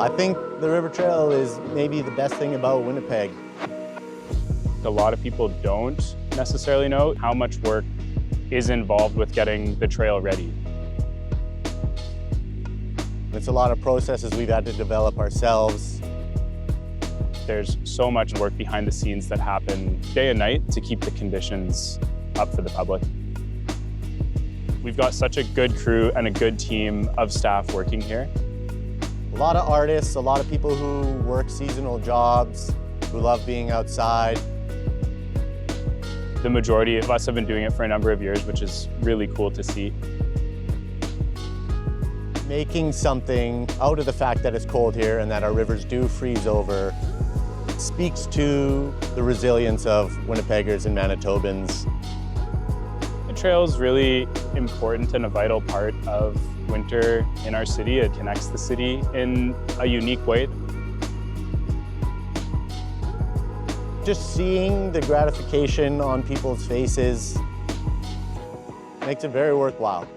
I think the river trail is maybe the best thing about Winnipeg. A lot of people don't necessarily know how much work is involved with getting the trail ready. It's a lot of processes we've had to develop ourselves. There's so much work behind the scenes that happen day and night to keep the conditions up for the public. We've got such a good crew and a good team of staff working here. A lot of artists, a lot of people who work seasonal jobs, who love being outside. The majority of us have been doing it for a number of years, which is really cool to see. Making something out of the fact that it's cold here and that our rivers do freeze over speaks to the resilience of Winnipeggers and Manitobans. The trail is really important and a vital part of winter in our city. It connects the city in a unique way. Just seeing the gratification on people's faces makes it very worthwhile.